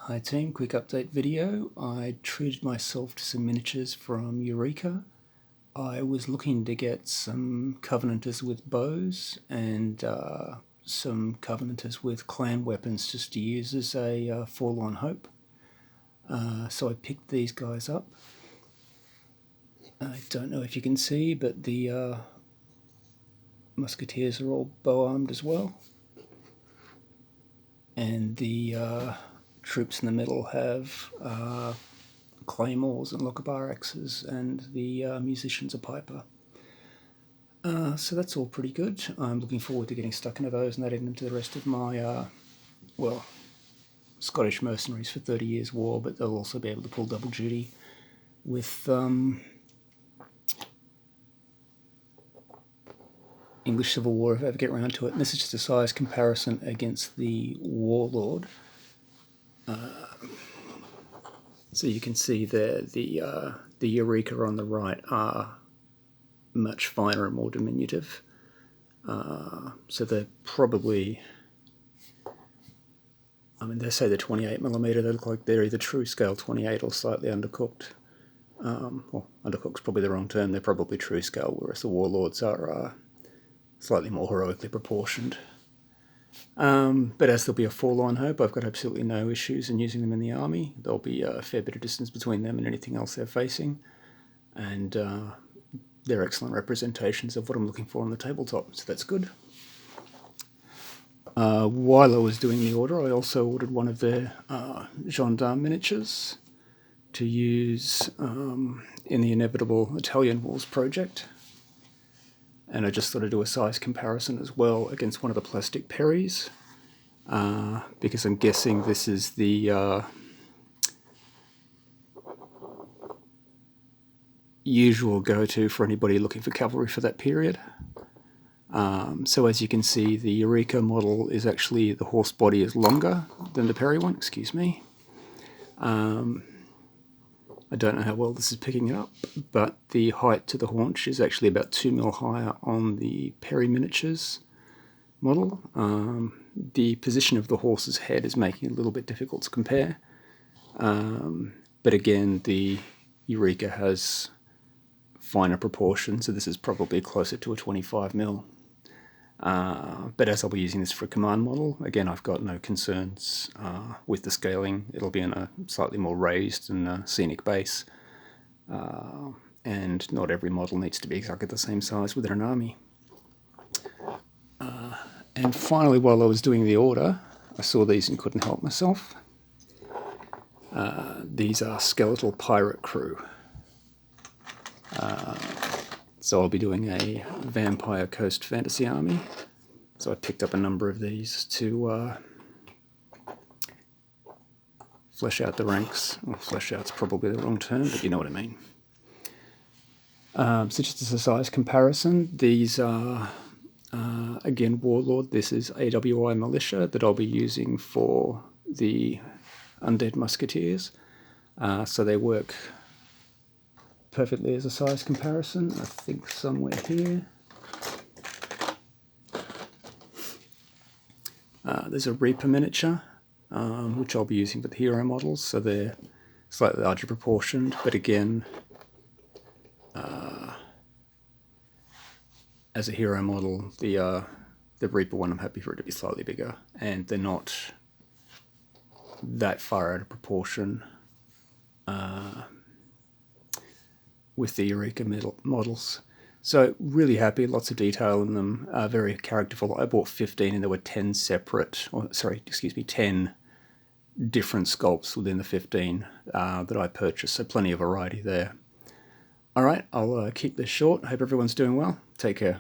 Hi team, quick update video. I treated myself to some miniatures from Eureka. I was looking to get some Covenanters with bows and some Covenanters with clan weapons just to use as a forlorn hope. So I picked these guys up. I don't know if you can see, but the musketeers are all bow armed as well. And the troops in the middle have claymores and Lochabar axes, and the musician's a piper. So that's all pretty good. I'm looking forward to getting stuck into those and adding them to the rest of my, Scottish mercenaries for 30 Years' War, but they'll also be able to pull double duty with English Civil War if I ever get around to it. And this is just a size comparison against the Warlord. So you can see there the Eureka on the right are much finer and more diminutive. So they're probably, they say they're 28mm. They look like they're either true scale 28 or slightly undercooked. Well, undercooked's probably the wrong term. They're probably true scale, whereas the Warlords are slightly more heroically proportioned. But as there'll be a forlorn hope, I've got absolutely no issues in using them in the army. There'll be a fair bit of distance between them and anything else they're facing, and they're excellent representations of what I'm looking for on the tabletop, so that's good. While I was doing the order, I also ordered one of their Gendarmes miniatures to use in the inevitable Italian Wars project. And I just thought I'd do a size comparison as well against one of the plastic Perrys, because I'm guessing this is the usual go-to for anybody looking for cavalry for that period. So as you can see, the Eureka model is actually, the horse body is longer than the Perry one, excuse me. I don't know how well this is picking it up, but the height to the haunch is actually about 2mm higher on the Perry Miniatures model. The position of the horse's head is making it a little bit difficult to compare. But again, the Eureka has finer proportions, so this is probably closer to a 25mm. But as I'll be using this for a command model, again, I've got no concerns with the scaling. It'll be in a slightly more raised and scenic base, and not every model needs to be exactly the same size within an army. And finally, while I was doing the order, I saw these and couldn't help myself. These are skeletal pirate crew. So I'll be doing a Vampire Coast fantasy army. So I picked up a number of these to flesh out the ranks. Well, flesh out's probably the wrong term, but you know what I mean. So just as a size comparison, these are, again, Warlord. This is AWI Militia that I'll be using for the Undead Musketeers. So they work perfectly as a size comparison. I think somewhere here. There's a Reaper miniature, which I'll be using for the hero models, so they're slightly larger proportioned, but again, as a hero model, the Reaper one, I'm happy for it to be slightly bigger, and they're not that far out of proportion with the Eureka models. So really happy, lots of detail in them, very characterful. I bought 15 and there were 10 10 different sculpts within the 15 that I purchased, so plenty of variety there. All right, I'll keep this short. Hope everyone's doing well. Take care.